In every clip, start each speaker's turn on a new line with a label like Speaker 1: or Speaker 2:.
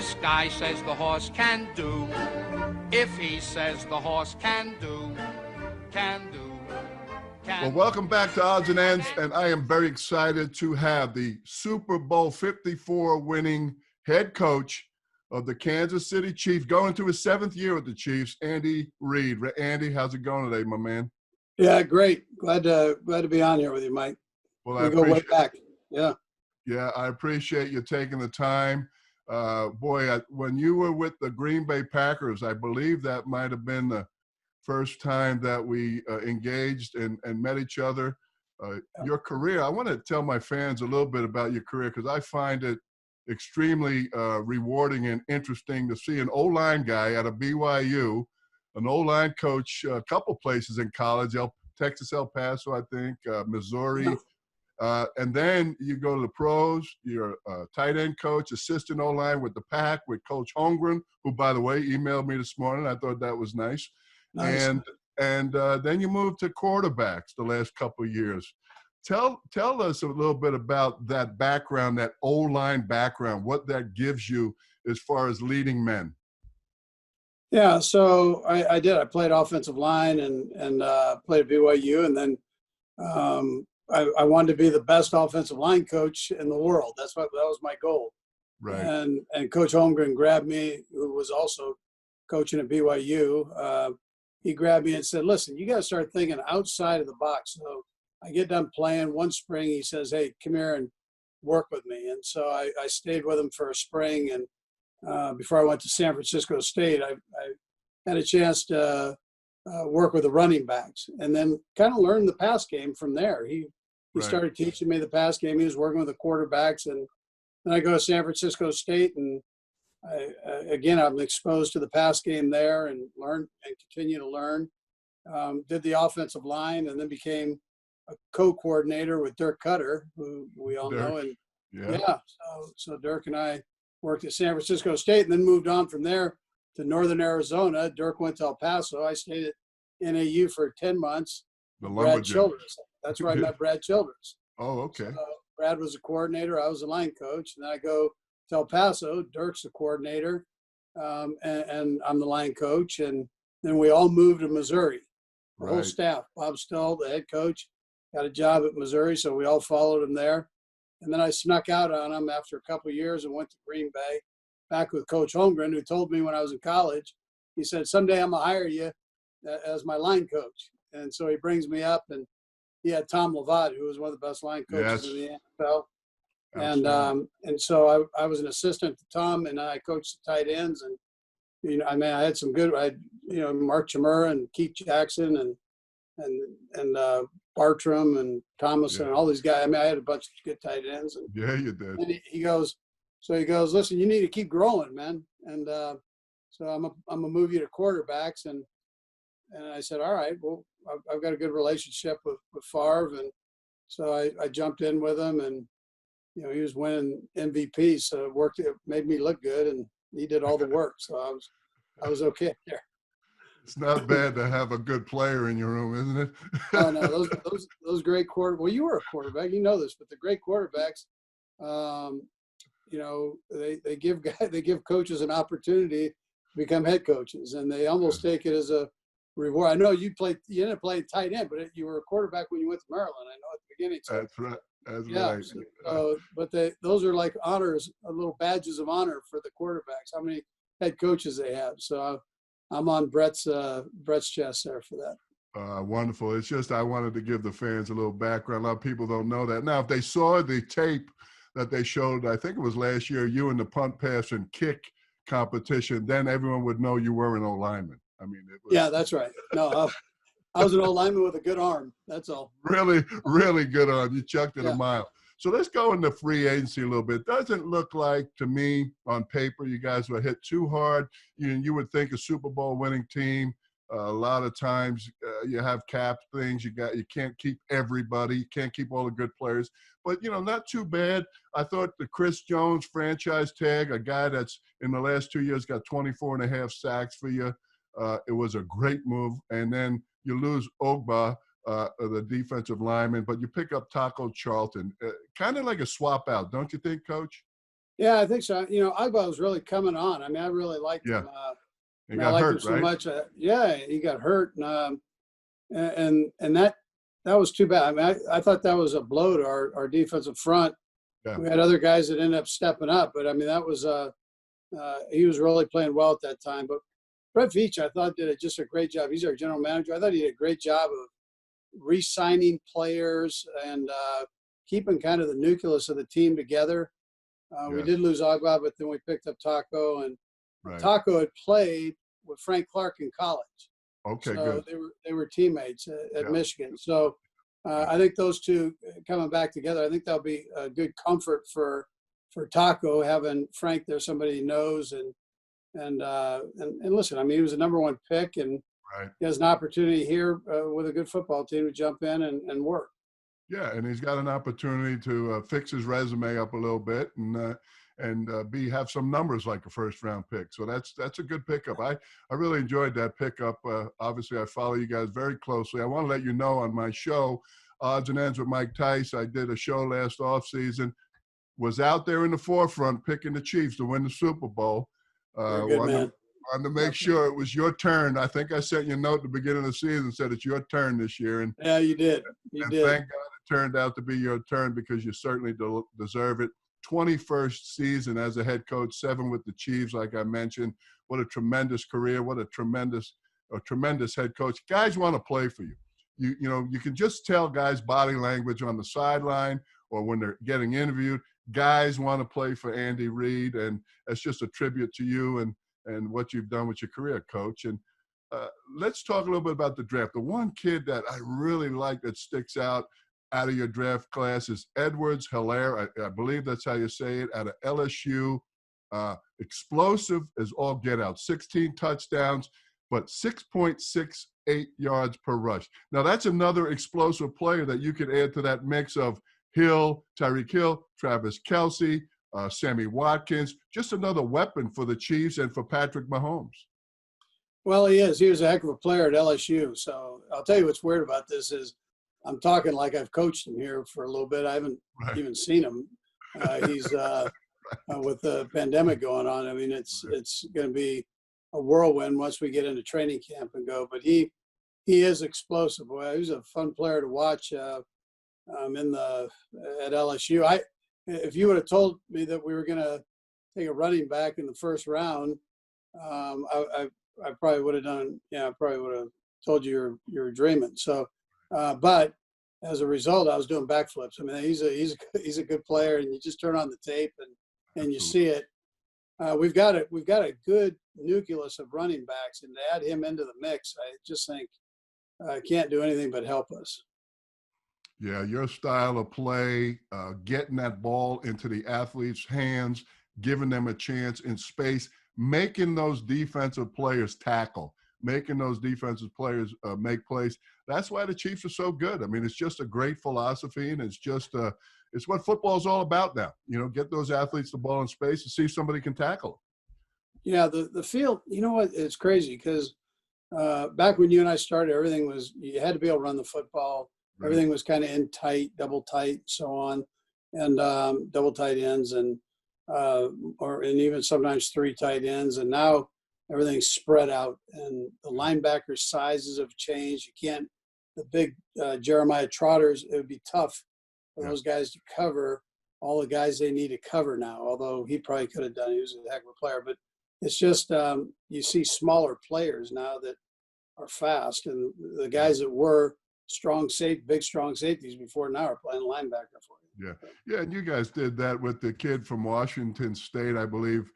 Speaker 1: This guy says the horse can do. If he says the horse can do, can do.
Speaker 2: Well, welcome back to Odds and Ends, and I am very excited to have the Super Bowl 54 winning head coach of the Kansas City Chiefs, going to his 7th year with the Chiefs, Andy Reid. Andy, how's it going today, my man?
Speaker 3: Yeah, great. Glad to be on here with you, Mike.
Speaker 2: Well,
Speaker 3: we go way back. Yeah.
Speaker 2: Yeah, I appreciate you taking the time. When you were with the Green Bay Packers, I believe that might have been the first time that we engaged and met each other. Your career, I want to tell my fans a little bit about your career because I find it extremely rewarding and interesting to see an O-line guy at a BYU, an O-line coach a couple places in college, Texas, El Paso, I think, Missouri. And then you go to the pros, you're a tight end coach, assistant O-line with the Pack with Coach Holmgren, who, by the way, emailed me this morning. I thought that was nice. And then you moved to quarterbacks the last couple of years. Tell us a little bit about that background, that O-line background, what that gives you as far as leading men.
Speaker 3: Yeah, so I did. I played offensive line and played at BYU, and then I wanted to be the best offensive line coach in the world. That was my goal.
Speaker 2: Right.
Speaker 3: And Coach Holmgren grabbed me, who was also coaching at BYU. He grabbed me and said, "Listen, you got to start thinking outside of the box." So I get done playing one spring. He says, "Hey, come here and work with me." And so I stayed with him for a spring. And before I went to San Francisco State, I had a chance to work with the running backs and then kind of learn the pass game from there. He started teaching me the pass game. He was working with the quarterbacks. And then I go to San Francisco State, and I'm exposed to the pass game there and learn and continue to learn. Did the offensive line and then became a co-coordinator with Dirk Cutter, who we all know. And so Dirk and I worked at San Francisco State and then moved on from there to Northern Arizona. Dirk went to El Paso. I stayed at NAU for 10 months. Brad Childress. That's where I met Brad Childress.
Speaker 2: Oh, okay.
Speaker 3: So Brad was a coordinator. I was a line coach. And then I go to El Paso. Dirk's the coordinator, and I'm the line coach. And then we all moved to Missouri. The whole staff. Bob Stull, the head coach, got a job at Missouri, so we all followed him there. And then I snuck out on him after a couple of years and went to Green Bay, back with Coach Holmgren, who told me when I was in college, he said, "Someday I'm going to hire you as my line coach." And so he brings me up, and he had Tom Lovat, who was one of the best line coaches in the NFL. And so I was an assistant to Tom, and I coached the tight ends. And, I had some good, Mark Chimura and Keith Jackson and Bartram and Thomas and all these guys. I had a bunch of good tight ends. And,
Speaker 2: yeah, you did.
Speaker 3: And he goes, "Listen, you need to keep growing, man." And so I'm gonna move you to quarterbacks. And I said, "All right, well, I've got a good relationship with Favre." And so I jumped in with him, and, he was winning MVP. So it made me look good, and he did all the work. So I was okay there.
Speaker 2: It's not bad to have a good player in your room, isn't it?
Speaker 3: Oh, no, those great quarterbacks. Well, you were a quarterback, this, but the great quarterbacks, they give coaches an opportunity to become head coaches, and they almost take it as a reward. I know you ended up playing tight end, but you were a quarterback when you went to Maryland. I know at the beginning. So,
Speaker 2: that's right. That's right.
Speaker 3: But those are like honors, little badges of honor for the quarterbacks. How many head coaches they have? So I'm on Brett's chest there for that.
Speaker 2: Wonderful. It's just I wanted to give the fans a little background. A lot of people don't know that. Now, if they saw the tape that they showed, I think it was last year, you in the punt, pass, and kick competition, then everyone would know you were an O-lineman. I mean, it was,
Speaker 3: yeah, that's right. No, I was an O-lineman with a good arm. That's all.
Speaker 2: Really, really good arm. You chucked it a mile. So let's go into free agency a little bit. Doesn't look like to me on paper you guys were hit too hard. You would think a Super Bowl winning team. A lot of times you have cap things. You can't keep everybody. You can't keep all the good players. But, not too bad. I thought the Chris Jones franchise tag, a guy that's in the last 2 years got 24 and a half sacks for you. It was a great move. And then you lose Ogba, the defensive lineman, but you pick up Taco Charlton. Kind of like a swap out, don't you think, Coach?
Speaker 3: Yeah, I think so. Agba was really coming on. I mean, I really liked
Speaker 2: Yeah.
Speaker 3: him.
Speaker 2: He
Speaker 3: I
Speaker 2: got
Speaker 3: liked him
Speaker 2: hurt,
Speaker 3: so
Speaker 2: right?
Speaker 3: much. Yeah, he got hurt, and that was too bad. I mean, I thought that was a blow to our defensive front.
Speaker 2: Yeah.
Speaker 3: We had other guys that ended up stepping up, but I mean, that was he was really playing well at that time. But Brett Veach, I thought, did just a great job. He's our general manager. I thought he did a great job of re-signing players and keeping kind of the nucleus of the team together. We
Speaker 2: Yes.
Speaker 3: did lose Agba, but then we picked up Taco, and
Speaker 2: Right.
Speaker 3: Taco had played with Frank Clark in college.
Speaker 2: Okay,
Speaker 3: So
Speaker 2: good.
Speaker 3: they were teammates at
Speaker 2: Yeah.
Speaker 3: Michigan. So I think those two coming back together, I think that'll be a good comfort for Taco, having Frank there, somebody he knows, and listen, I mean, he was a #1 pick, and
Speaker 2: Right.
Speaker 3: he has an opportunity here with a good football team to jump in and work.
Speaker 2: Yeah, and he's got an opportunity to fix his resume up a little bit and have some numbers like a first-round pick. So that's a good pickup. I really enjoyed that pickup. Obviously, I follow you guys very closely. I want to let you know on my show, Odds and Ends with Mike Tice, I did a show last offseason, was out there in the forefront picking the Chiefs to win the Super Bowl.
Speaker 3: You're a good man.
Speaker 2: Wanted to make sure it was your turn. I think I sent you a note at the beginning of the season, said it's your turn this year. And
Speaker 3: Yeah, you did. You did.
Speaker 2: thank God it turned out to be your turn, because you certainly deserve it. 21st season as a head coach, 7 with the Chiefs, like I mentioned. What a tremendous career. What a tremendous head coach. Guys want to play for you. You can just tell guys' body language on the sideline or when they're getting interviewed. Guys want to play for Andy Reid, and that's just a tribute to you and what you've done with your career, Coach. And let's talk a little bit about the draft. The one kid that I really like that sticks out of your draft class is Edwards Hilaire. I believe that's how you say it, out of LSU. Explosive as all get out. 16 touchdowns, but 6.68 yards per rush. Now, that's another explosive player that you could add to that mix of Hill, Tyreek Hill, Travis Kelce, Sammy Watkins. Just another weapon for the Chiefs and for Patrick Mahomes.
Speaker 3: Well, he is. He was a heck of a player at LSU. So I'll tell you what's weird about this is I'm talking like I've coached him here for a little bit. I haven't even seen him. He's with the pandemic going on. I mean, it's going to be a whirlwind once we get into training camp and go. But he is explosive. Boy, he was a fun player to watch at LSU. If you would have told me that we were going to take a running back in the first round, I probably would have done. Yeah, I probably would have told you you're dreaming. So, but as a result, I was doing backflips. I mean, he's a good player, and you just turn on the tape and you see it. We've got a good nucleus of running backs, and to add him into the mix, I just think can't do anything but help us.
Speaker 2: Yeah, your style of play, getting that ball into the athletes' hands, giving them a chance in space, making those defensive players tackle, making those defensive players make plays. That's why the Chiefs are so good. I mean, it's just a great philosophy, and it's it's what football is all about now. Get those athletes the ball in space and see if somebody can tackle them.
Speaker 3: Yeah, the field, you know what, it's crazy because back when you and I started, everything was, you had to be able to run the football. Right. Everything was kind of in tight, double tight, so on, and double tight ends, and even sometimes 3 tight ends. And now everything's spread out, and the linebacker sizes have changed. You can't, the big Jeremiah Trotters, it would be tough for those guys to cover all the guys they need to cover now, although he probably could have done it. He was a heck of a player. But it's just you see smaller players now that are fast, and the guys that were big strong safeties before now are playing linebacker for you.
Speaker 2: Yeah, and you guys did that with the kid from Washington State, I believe.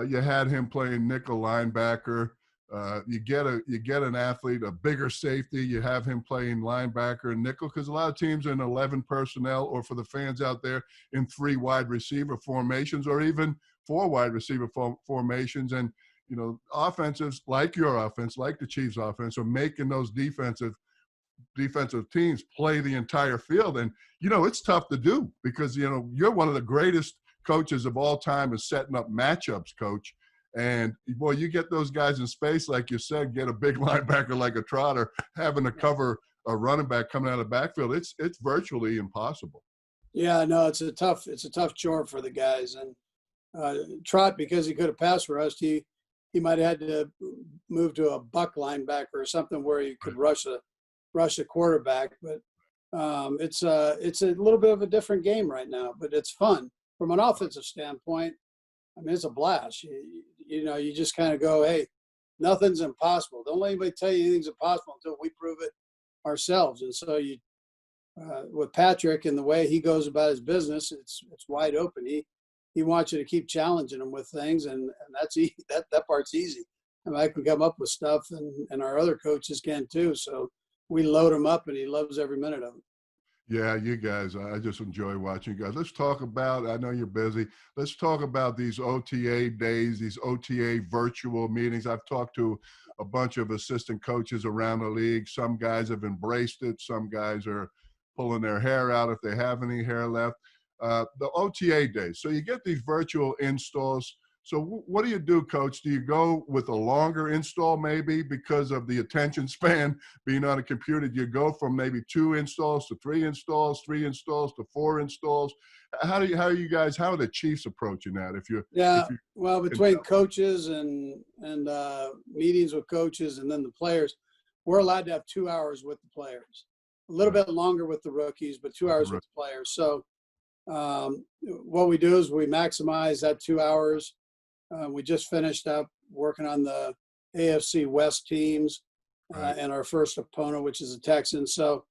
Speaker 2: You had him playing nickel linebacker. You get an athlete, a bigger safety. You have him playing linebacker and nickel, because a lot of teams are in 11 personnel, or for the fans out there, in 3 wide receiver formations, or even 4 wide receiver formations. And offenses like your offense, like the Chiefs' offense, are making those defensive teams play the entire field. And it's tough to do, because you're one of the greatest coaches of all time in setting up matchups, Coach. And boy, you get those guys in space, like you said, get a big linebacker like a Trotter, having to cover a running back coming out of the backfield. It's virtually impossible.
Speaker 3: Yeah, no, it's a tough chore for the guys. And Trot, because he could have pass rushed, he might have had to move to a buck linebacker or something where he could rush a quarterback. But it's a little bit of a different game right now, but it's fun from an offensive standpoint. I mean, it's a blast. You just kind of go, hey, nothing's impossible. Don't let anybody tell you anything's impossible until we prove it ourselves. And so with Patrick and the way he goes about his business, it's wide open. He wants you to keep challenging him with things, and that's easy. That part's easy. I mean, I can come up with stuff, and our other coaches can too. So we load him up, and he loves every minute of it.
Speaker 2: Yeah, you guys, I just enjoy watching you guys. Let's talk about, I know you're busy. Let's talk about these OTA days, these OTA virtual meetings. I've talked to a bunch of assistant coaches around the league. Some guys have embraced it. Some guys are pulling their hair out if they have any hair left. The OTA days. So you get these virtual installs. So what do you do, Coach? Do you go with a longer install maybe because of the attention span being on a computer? Do you go from maybe 2 installs to 3 installs, 3 installs to 4 installs? How are the Chiefs approaching that?
Speaker 3: Well, between coaches and meetings with coaches and then the players, we're allowed to have 2 hours with the players. A little bit longer with the rookies, but 2 hours with the players. So what we do is we maximize that 2 hours. We just finished up working on the AFC West teams and our first opponent, which is the Texans. So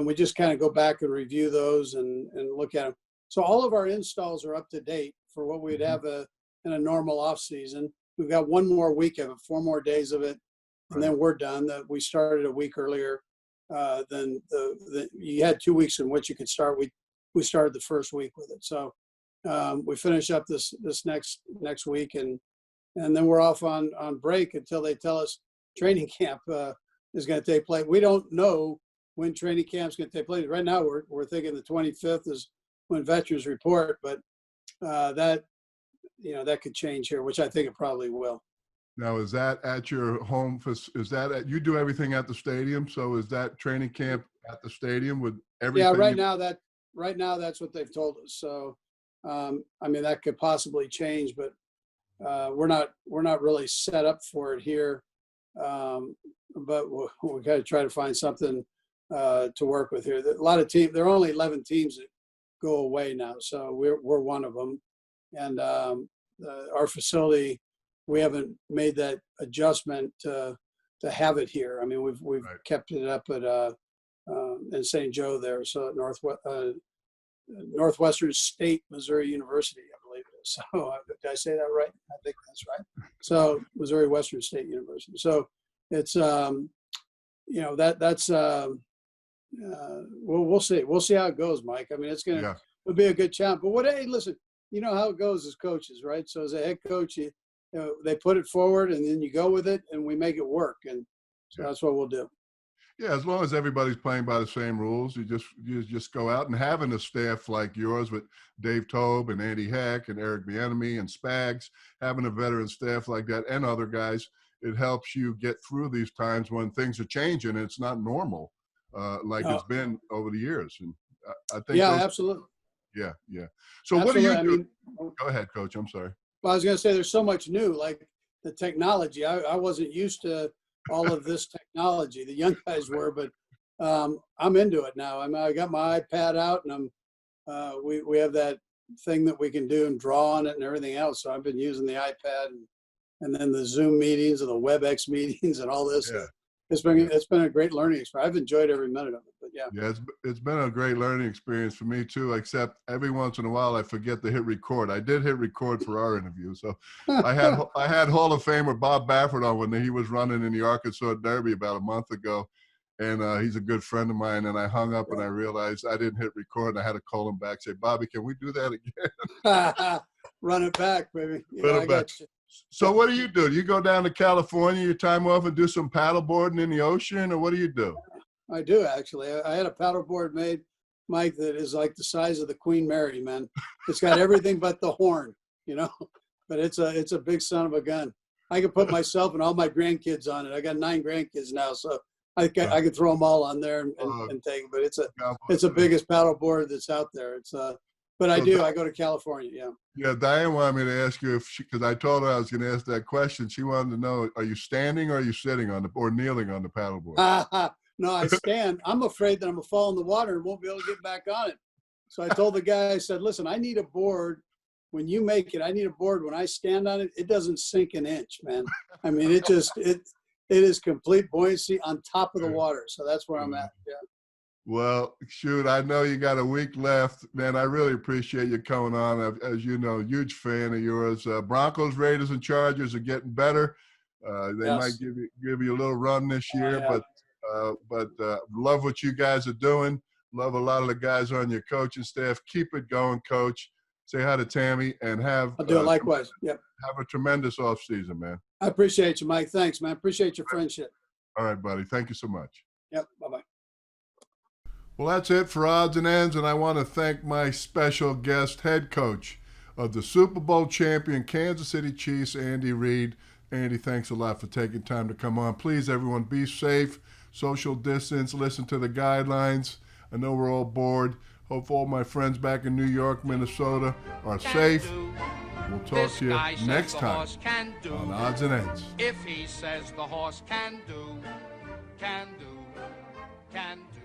Speaker 3: we just kind of go back and review those and look at them. So all of our installs are up to date for what we'd have in a normal off season. We've got 1 more week of it, 4 more days of it, and then we're done. We started a week earlier than you had 2 weeks in which you could start. We started the first week with it. So we finish up this next week, and then we're off on break until they tell us training camp is going to take place. We don't know when training camp's going to take place. Right now, we're thinking the 25th is when veterans report, but that could change here, which I think it probably will.
Speaker 2: Now, is that at your home? You do everything at the stadium? So is that training camp at the stadium with everything?
Speaker 3: Yeah, right now that's what they've told us. So, I mean, that could possibly change, but we're not really set up for it here. But we got to try to find something to work with here. A lot of teams. There are only 11 teams that go away now, so we're one of them. And our facility, we haven't made that adjustment to have it here. I mean, we've kept it up at in St. Joe there, so at Northwestern State Missouri University, I believe it is. So did I say that right? I think that's right. So Missouri Western State University. So it's we'll see. We'll see how it goes, Mike. I mean, it'll be a good challenge. But hey, listen, you know how it goes as coaches, right? So as a head coach, they put it forward, and then you go with it, and we make it work. And so that's what we'll do.
Speaker 2: Yeah, as long as everybody's playing by the same rules, you just go out, and having a staff like yours with Dave Tobe and Andy Heck and Eric Bieniemy and Spags, having a veteran staff like that and other guys, it helps you get through these times when things are changing and it's not normal it's been over the years. And I think
Speaker 3: absolutely.
Speaker 2: Yeah. So absolutely. What do you do? Go ahead, Coach. I'm sorry.
Speaker 3: Well, I was going to say there's so much new, like the technology. I wasn't used to all of this technology. The young guys were, but I'm into it now. I got my iPad out, and we have that thing that we can do and draw on it and everything else. So I've been using the iPad and then the Zoom meetings and the WebEx meetings and all this. Yeah. It's been a great learning experience. I've enjoyed every minute of it. But
Speaker 2: yeah, it's been a great learning experience for me too. Except every once in a while, I forget to hit record. I did hit record for our interview, so I had Hall of Famer Bob Baffert on when he was running in the Arkansas Derby about a month ago, and he's a good friend of mine. And I hung up and I realized I didn't hit record. And I had to call him back, say, Bobby, can we do that again?
Speaker 3: Run it back, baby.
Speaker 2: Run it back. So what do? You go down to California, your time off, and do some paddleboarding in the ocean, or what do you do?
Speaker 3: I do, actually. I had a paddleboard made, Mike, that is like the size of the Queen Mary, man. It's got everything but the horn, but it's a big son of a gun. I could put myself and all my grandkids on it. I got 9 grandkids now, so I could throw them all on there and take it. But it's the biggest paddleboard that's out there. But I
Speaker 2: So
Speaker 3: do. I go to California. Yeah.
Speaker 2: Yeah, Diane wanted me to ask you if because I told her I was going to ask that question. She wanted to know: are you standing or are you sitting on the or kneeling on the paddleboard?
Speaker 3: No, I stand. I'm afraid that I'm gonna fall in the water and won't be able to get back on it. So I told the guy, I said, listen, I need a board. When you make it, I need a board. When I stand on it, it doesn't sink an inch, man. I mean, it is complete buoyancy on top of the water. So that's where I'm at. Yeah.
Speaker 2: Well, shoot, I know you got a week left, man. I really appreciate you coming on. As you know, huge fan of yours. Broncos, Raiders, and Chargers are getting better. They might give you a little run this year, but love what you guys are doing. Love a lot of the guys on your coaching staff. Keep it going, Coach. Say hi to Tammy and
Speaker 3: I'll do it likewise. Yep.
Speaker 2: Have a tremendous off season, man.
Speaker 3: I appreciate you, Mike. Thanks, man. Appreciate your friendship.
Speaker 2: All right, buddy. Thank you so much.
Speaker 3: Yep. Bye-bye.
Speaker 2: Well, that's it for Odds and Ends, and I want to thank my special guest, head coach of the Super Bowl champion Kansas City Chiefs, Andy Reid. Andy, thanks a lot for taking time to come on. Please, everyone, be safe, social distance, listen to the guidelines. I know we're all bored. Hope all my friends back in New York, Minnesota are safe. We'll talk to you next time on Odds and Ends.
Speaker 1: If he says the horse can do, can do, can do.